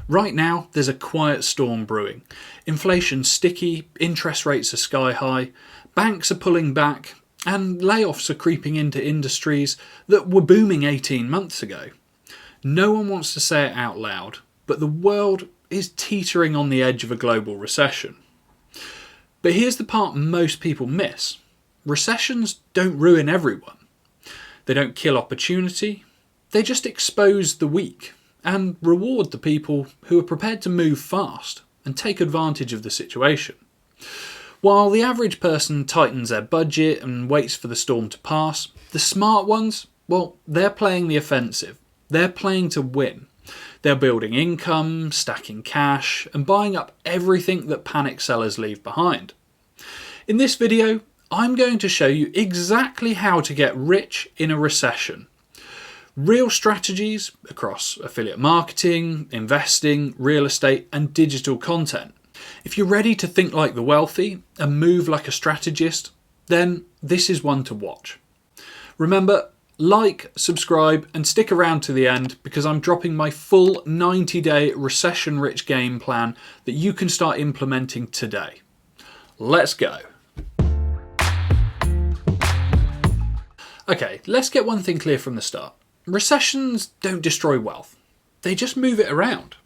Right now, there's a quiet storm brewing. Inflation's sticky, interest rates are sky high, banks are pulling back, and layoffs are creeping into industries that were booming 18 months ago. No one wants to say it out loud, but the world is teetering on the edge of a global recession. But here's the part most people miss. Recessions don't ruin everyone. They don't kill opportunity, they just expose the weak and reward the people who are prepared to move fast and take advantage of the situation. While the average person tightens their budget and waits for the storm to pass, the smart ones, well, they're playing the offensive. They're playing to win. They're building income, stacking cash, and buying up everything that panic sellers leave behind. In this video, I'm going to show you exactly how to get rich in a recession. Real strategies across affiliate marketing, investing, real estate, and digital content. If you're ready to think like the wealthy and move like a strategist, then this is one to watch. Remember, like, subscribe, and stick around to the end because I'm dropping my full 90-day Recession Rich game plan that you can start implementing today. Let's go. Okay, let's get one thing clear from the start. Recessions don't destroy wealth. They just move it around.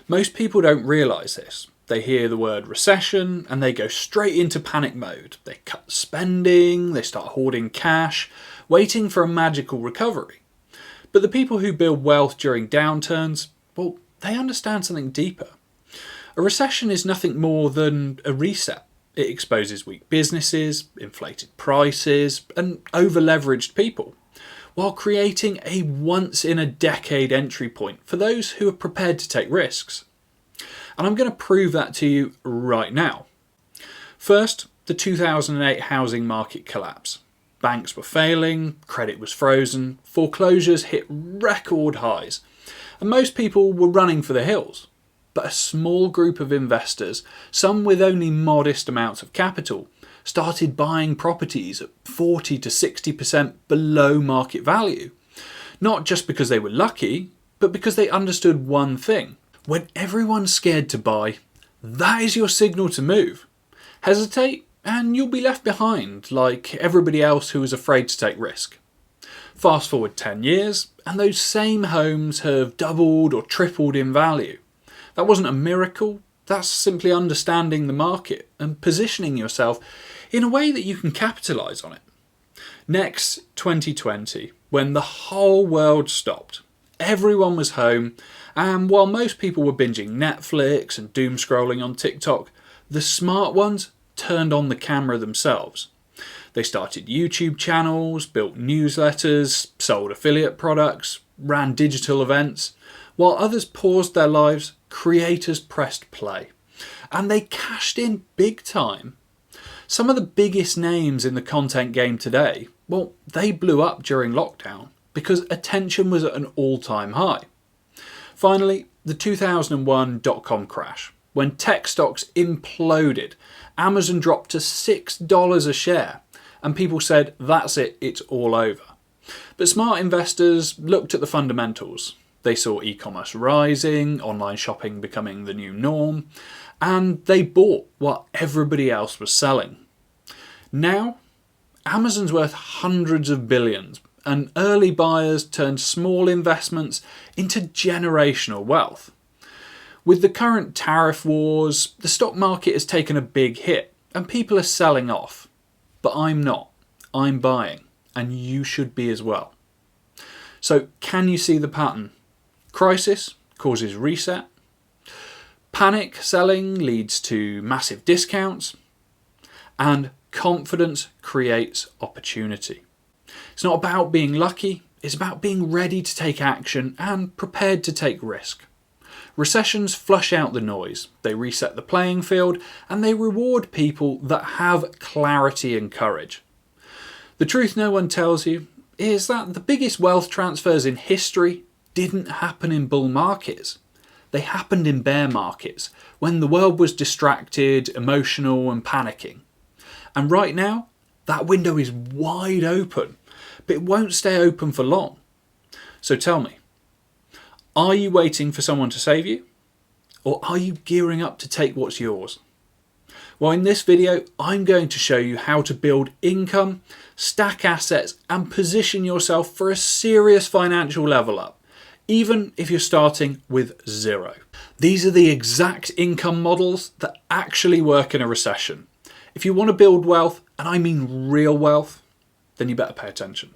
Most people don't realise this. They hear the word recession and they go straight into panic mode. They cut spending, they start hoarding cash, waiting for a magical recovery. But the people who build wealth during downturns, well, they understand something deeper. A recession is nothing more than a reset. It exposes weak businesses, inflated prices, and over-leveraged people, while creating a once-in-a-decade entry point for those who are prepared to take risks. And I'm going to prove that to you right now. First, the 2008 housing market collapse. Banks were failing, credit was frozen, foreclosures hit record highs, and most people were running for the hills. But a small group of investors, some with only modest amounts of capital, started buying properties at 40 to 60% below market value. Not just because they were lucky, but because they understood one thing. When everyone's scared to buy, that is your signal to move. Hesitate and you'll be left behind like everybody else who was afraid to take risk. Fast forward 10 years and those same homes have doubled or tripled in value. That wasn't a miracle, that's simply understanding the market and positioning yourself in a way that you can capitalise on it. Next, 2020, when the whole world stopped. Everyone was home, and while most people were binging Netflix and doom scrolling on TikTok, the smart ones turned on the camera themselves. They started YouTube channels, built newsletters, sold affiliate products, ran digital events. While others paused their lives, creators pressed play. And they cashed in big time. Some of the biggest names in the content game today, well, they blew up during lockdown because attention was at an all-time high. Finally, the 2001 dot-com crash. When tech stocks imploded, Amazon dropped to $6 a share, and people said, that's it, it's all over. But smart investors looked at the fundamentals. They saw e-commerce rising, online shopping becoming the new norm, and they bought what everybody else was selling. Now, Amazon's worth hundreds of billions, and early buyers turned small investments into generational wealth. With the current tariff wars, the stock market has taken a big hit, and people are selling off. But I'm not. I'm buying, and you should be as well. So, can you see the pattern? Crisis causes reset. Panic selling leads to massive discounts. And confidence creates opportunity. It's not about being lucky, it's about being ready to take action and prepared to take risk. Recessions flush out the noise, they reset the playing field, and they reward people that have clarity and courage. The truth no one tells you is that the biggest wealth transfers in history didn't happen in bull markets. They happened in bear markets, when the world was distracted, emotional and panicking. And right now, that window is wide open, but it won't stay open for long. So tell me, are you waiting for someone to save you? Or are you gearing up to take what's yours? Well, in this video, I'm going to show you how to build income, stack assets, and position yourself for a serious financial level up, even if you're starting with zero. These are the exact income models that actually work in a recession. If you want to build wealth, and I mean real wealth, then you better pay attention.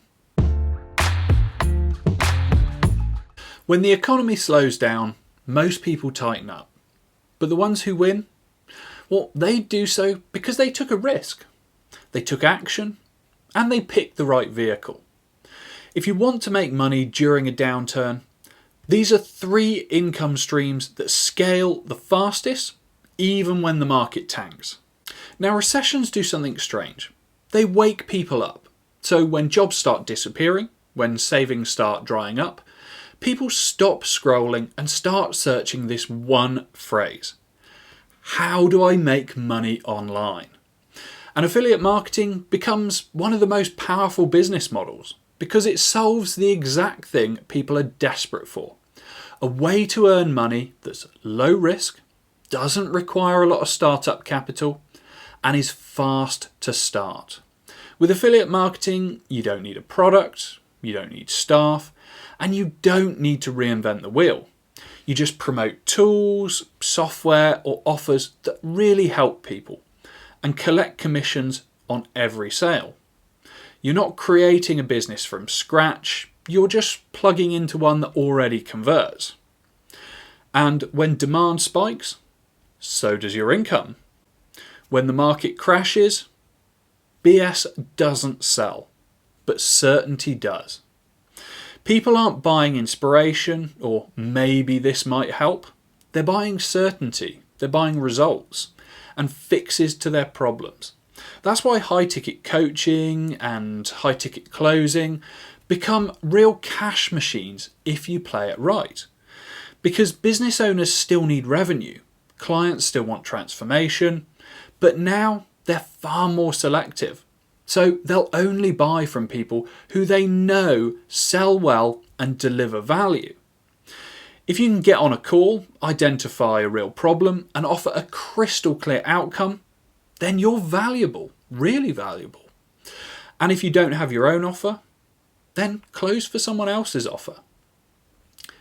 When the economy slows down, most people tighten up. But the ones who win, well, they do so because they took a risk. They took action and they picked the right vehicle. If you want to make money during a downturn, these are 3 income streams that scale the fastest, even when the market tanks. Now, recessions do something strange. They wake people up. So when jobs start disappearing, when savings start drying up, people stop scrolling and start searching this one phrase. How do I make money online? And affiliate marketing becomes one of the most powerful business models because it solves the exact thing people are desperate for. A way to earn money that's low risk, doesn't require a lot of startup capital, and is fast to start. With affiliate marketing, you don't need a product, you don't need staff, and you don't need to reinvent the wheel. You just promote tools, software, or offers that really help people and collect commissions on every sale. You're not creating a business from scratch, you're just plugging into one that already converts. And when demand spikes, so does your income. When the market crashes, BS doesn't sell, but certainty does. People aren't buying inspiration or maybe this might help. They're buying certainty, they're buying results and fixes to their problems. That's why high-ticket coaching and high-ticket closing become real cash machines if you play it right. Because business owners still need revenue, clients still want transformation, but now they're far more selective. So they'll only buy from people who they know sell well and deliver value. If you can get on a call, identify a real problem, and offer a crystal clear outcome, then you're valuable, really valuable. And if you don't have your own offer, then close for someone else's offer.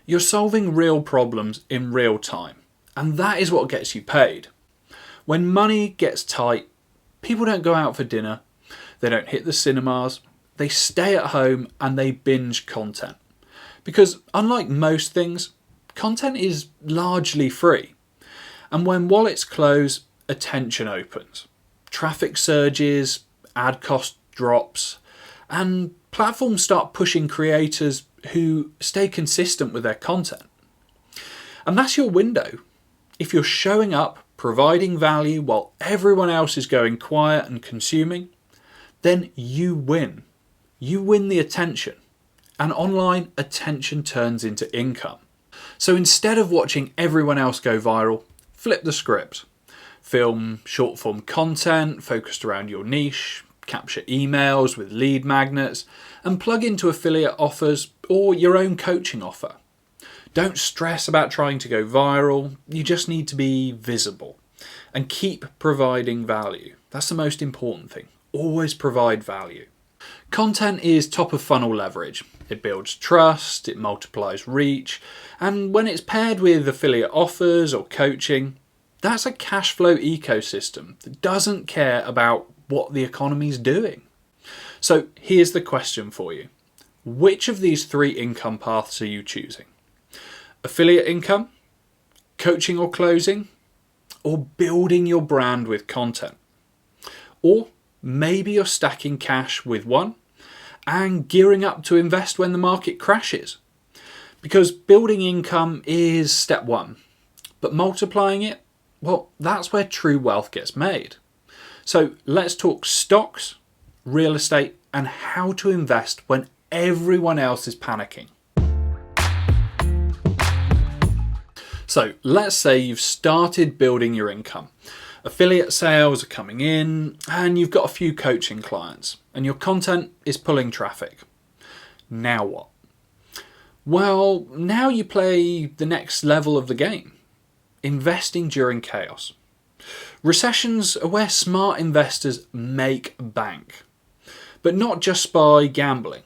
You're solving real problems in real time, and that is what gets you paid. When money gets tight, people don't go out for dinner. They don't hit the cinemas, they stay at home and they binge content. Because unlike most things, content is largely free. And when wallets close, attention opens. Traffic surges, ad cost drops, and platforms start pushing creators who stay consistent with their content. And that's your window. If you're showing up, providing value while everyone else is going quiet and consuming, then you win. You win the attention. And online, attention turns into income. So instead of watching everyone else go viral, flip the script. Film short form content focused around your niche, capture emails with lead magnets, and plug into affiliate offers or your own coaching offer. Don't stress about trying to go viral, you just need to be visible. And keep providing value. That's the most important thing. Always provide value. Content is top of funnel leverage. It builds trust, it multiplies reach, and when it's paired with affiliate offers or coaching, that's a cash flow ecosystem that doesn't care about what the economy's doing. So here's the question for you. Which of these 3 income paths are you choosing? Affiliate income, coaching or closing, or building your brand with content? Or maybe you're stacking cash with one and gearing up to invest when the market crashes. Because building income is step 1, but multiplying it, well, that's where true wealth gets made. So let's talk stocks, real estate, and how to invest when everyone else is panicking. So let's say you've started building your income. Affiliate sales are coming in and you've got a few coaching clients and your content is pulling traffic. Now what? Well, now you play the next level of the game. investing during chaos. Recessions are where smart investors make bank, but not just by gambling,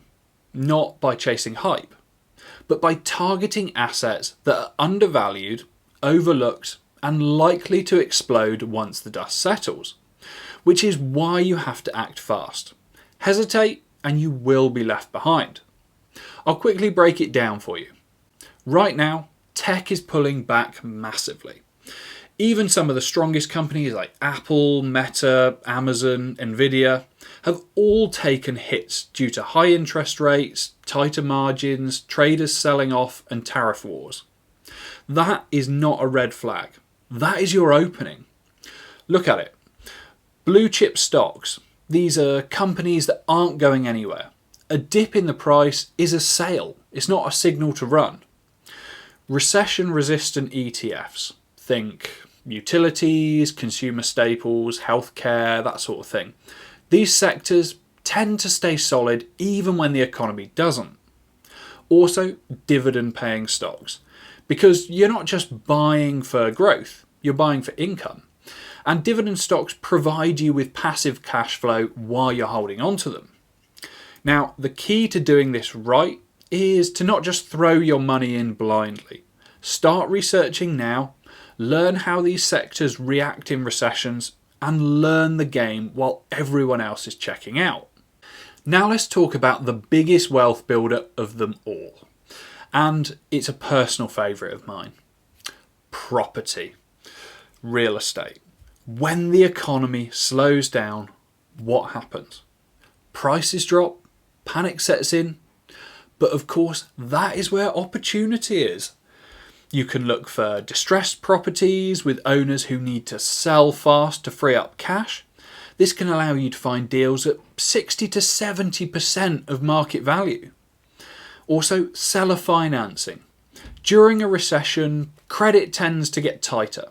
not by chasing hype, but by targeting assets that are undervalued, overlooked, and likely to explode once the dust settles, which is why you have to act fast. Hesitate and you will be left behind. I'll quickly break it down for you. Right now, tech is pulling back massively. Even some of the strongest companies like Apple, Meta, Amazon, Nvidia have all taken hits due to high interest rates, tighter margins, traders selling off, and tariff wars. That is not a red flag. That is your opening. Look at it. Blue chip stocks. These are companies that aren't going anywhere. A dip in the price is a sale. It's not a signal to run. Recession-resistant ETFs. Think utilities, consumer staples, healthcare, that sort of thing. These sectors tend to stay solid even when the economy doesn't. Also, dividend-paying stocks. Because you're not just buying for growth, you're buying for income. And dividend stocks provide you with passive cash flow while you're holding on to them. Now, the key to doing this right is to not just throw your money in blindly. Start researching now, learn how these sectors react in recessions, and learn the game while everyone else is checking out. Now let's talk about the biggest wealth builder of them all. And it's a personal favourite of mine. Property. Real estate. When the economy slows down, what happens? Prices drop, panic sets in, but of course that is where opportunity is. You can look for distressed properties with owners who need to sell fast to free up cash. This can allow you to find deals at 60 to 70% of market value. Also, seller financing. During a recession, credit tends to get tighter.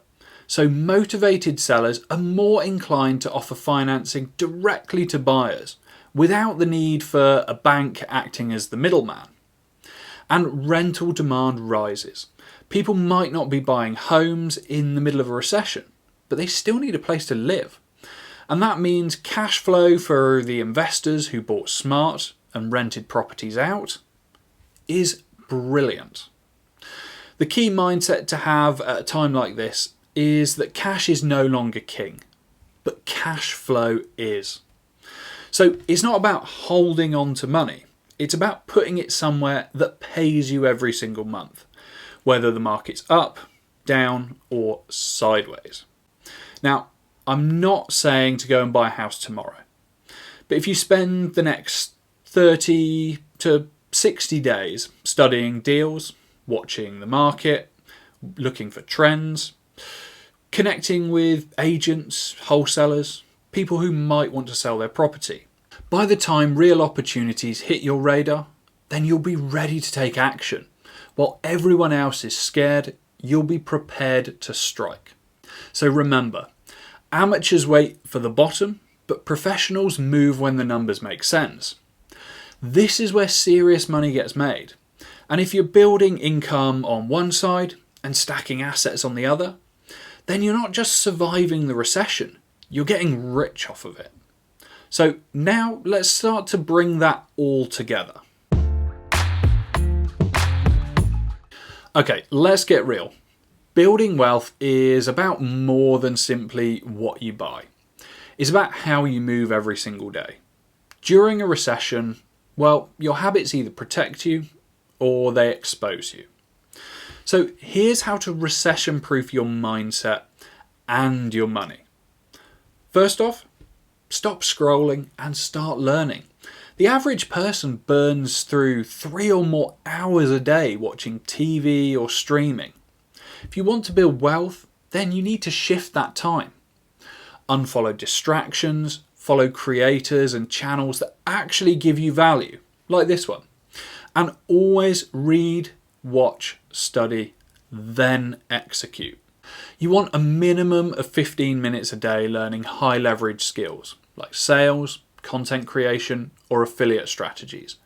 So motivated sellers are more inclined to offer financing directly to buyers without the need for a bank acting as the middleman. And rental demand rises. People might not be buying homes in the middle of a recession, but they still need a place to live. And that means cash flow for the investors who bought smart and rented properties out is brilliant. The key mindset to have at a time like this is that cash is no longer king, but cash flow is. So it's not about holding on to money. It's about putting it somewhere that pays you every single month, whether the market's up, down, or sideways. Now, I'm not saying to go and buy a house tomorrow, but if you spend the next 30 to 60 days studying deals, watching the market, looking for trends, connecting with agents, wholesalers, people who might want to sell their property. By the time real opportunities hit your radar, then you'll be ready to take action. While everyone else is scared, you'll be prepared to strike. So remember, amateurs wait for the bottom, but professionals move when the numbers make sense. This is where serious money gets made. And if you're building income on one side and stacking assets on the other, then you're not just surviving the recession, you're getting rich off of it. So now let's start to bring that all together. Okay, let's get real. Building wealth is about more than simply what you buy. It's about how you move every single day. During a recession, well, your habits either protect you or they expose you. So here's how to recession-proof your mindset and your money. First off, stop scrolling and start learning. The average person burns through 3 or more hours a day watching TV or streaming. If you want to build wealth, then you need to shift that time. Unfollow distractions, follow creators and channels that actually give you value, like this one. And always read, watch, study, then execute. You want a minimum of 15 minutes a day learning high leverage skills like sales, content creation, or affiliate strategies.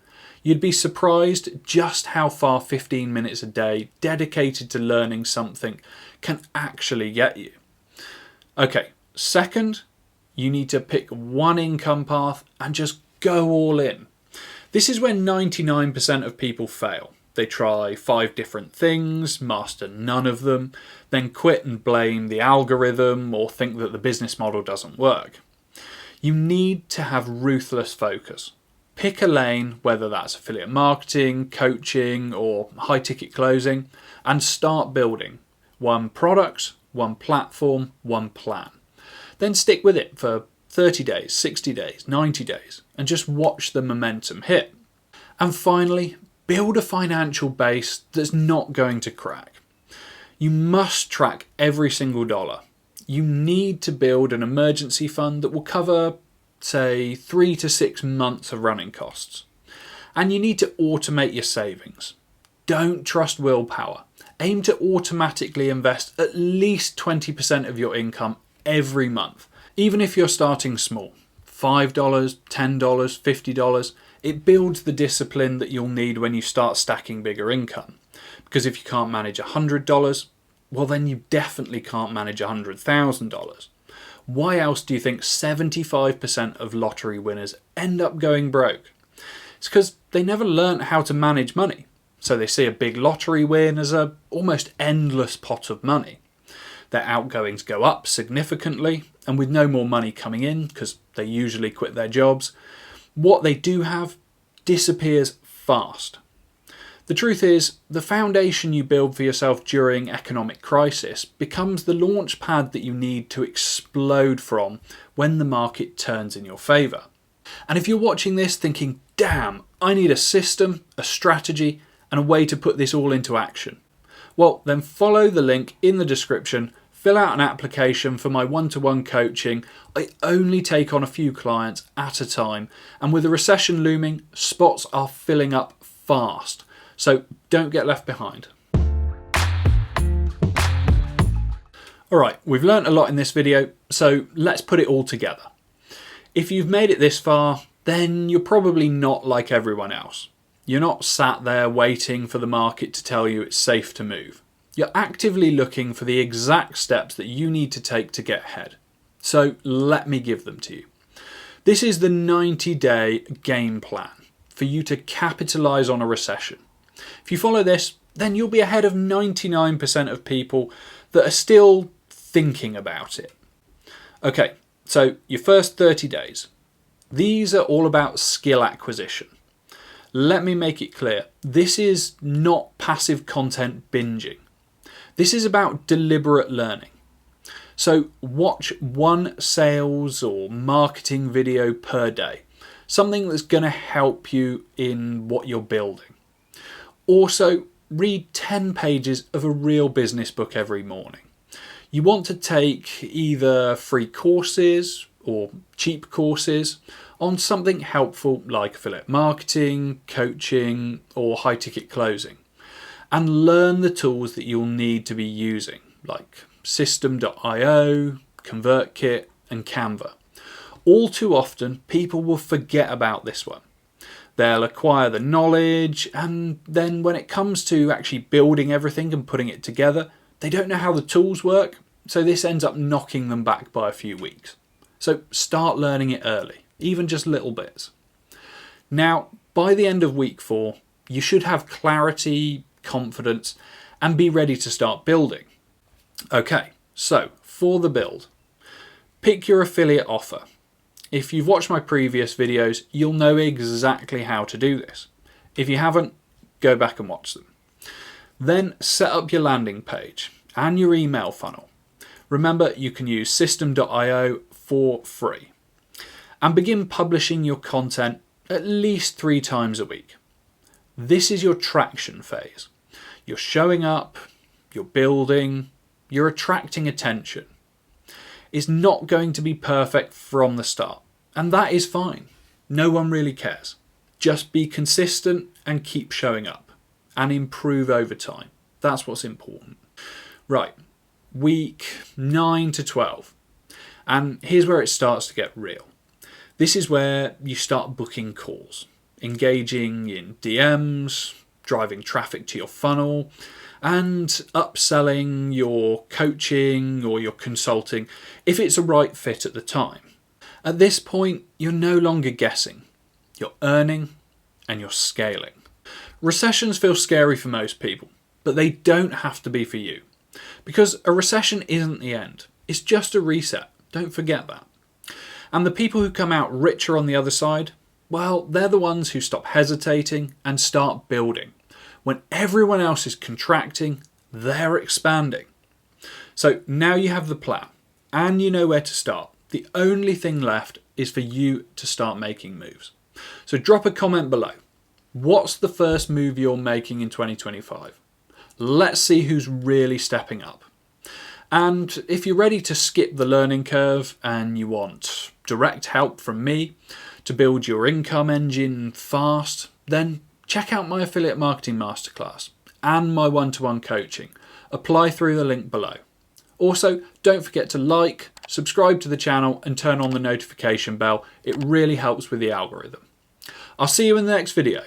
You'd be surprised just how far 15 minutes a day dedicated to learning something can actually get you. Okay, second, you need to pick one income path and just go all in. This is when 99% of people fail. They try 5 different things, master none of them, then quit and blame the algorithm or think that the business model doesn't work. You need to have ruthless focus. Pick a lane, whether that's affiliate marketing, coaching, or high ticket closing, and start building. One product, one platform, one plan. Then stick with it for 30 days, 60 days, 90 days, and just watch the momentum hit. And finally, build a financial base that's not going to crack. You must track every single dollar. You need to build an emergency fund that will cover, say, 3 to 6 months of running costs. And you need to automate your savings. Don't trust willpower. Aim to automatically invest at least 20% of your income every month, even if you're starting small. $5, $10, $50. It builds the discipline that you'll need when you start stacking bigger income. Because if you can't manage $100, well then you definitely can't manage $100,000. Why else do you think 75% of lottery winners end up going broke? It's because they never learnt how to manage money. So they see a big lottery win as an almost endless pot of money. Their outgoings go up significantly, and with no more money coming in, because they usually quit their jobs, what they do have disappears fast. The truth is, the foundation you build for yourself during economic crisis becomes the launch pad that you need to explode from when the market turns in your favour. And if you're watching this thinking, damn, I need a system, a strategy, and a way to put this all into action, well, then follow the link in the description, fill out an application for my one-to-one coaching. I only take on a few clients at a time, and with the recession looming, spots are filling up fast. So don't get left behind. Alright, we've learnt a lot in this video, so let's put it all together. If you've made it this far, then you're probably not like everyone else. You're not sat there waiting for the market to tell you it's safe to move. You're actively looking for the exact steps that you need to take to get ahead. So let me give them to you. This is the 90-day game plan for you to capitalise on a recession. If you follow this, then you'll be ahead of 99% of people that are still thinking about it. Okay, so your first 30 days. These are all about skill acquisition. Let me make it clear, this is not passive content binging. This is about deliberate learning. So watch one sales or marketing video per day, something that's going to help you in what you're building. Also, read 10 pages of a real business book every morning. You want to take either free courses or cheap courses on something helpful like affiliate marketing, coaching, or high ticket closing, and learn the tools that you'll need to be using, like System.io, ConvertKit, and Canva. All too often, people will forget about this one. They'll acquire the knowledge, and then when it comes to actually building everything and putting it together, they don't know how the tools work, so this ends up knocking them back by a few weeks. So start learning it early, even just little bits. Now, by the end of week 4, you should have clarity, confidence, and be ready to start building. Okay, so for the build, pick your affiliate offer. If you've watched my previous videos, you'll know exactly how to do this. If you haven't, go back and watch them. Then set up your landing page and your email funnel. Remember, you can use System.io for free. And begin publishing your content at least 3 times a week. This is your traction phase. You're showing up, you're building, you're attracting attention. It's not going to be perfect from the start, and that is fine. No one really cares. Just be consistent and keep showing up and improve over time. That's what's important. Right, week 9 to 12. And here's where it starts to get real. This is where you start booking calls. engaging in DMs, driving traffic to your funnel, and upselling your coaching or your consulting if it's a right fit at the time. At this point, you're no longer guessing. You're earning and you're scaling. Recessions feel scary for most people, but they don't have to be for you. Because a recession isn't the end. It's just a reset. Don't forget that. And the people who come out richer on the other side, well, they're the ones who stop hesitating and start building. When everyone else is contracting, they're expanding. So now you have the plan and you know where to start. The only thing left is for you to start making moves. So drop a comment below. What's the first move you're making in 2025? Let's see who's really stepping up. And if you're ready to skip the learning curve and you want direct help from me to build your income engine fast, then check out my affiliate marketing masterclass and my one-to-one coaching. Apply through the link below. Also, don't forget to like, subscribe to the channel and turn on the notification bell. It really helps with the algorithm. I'll see you in the next video.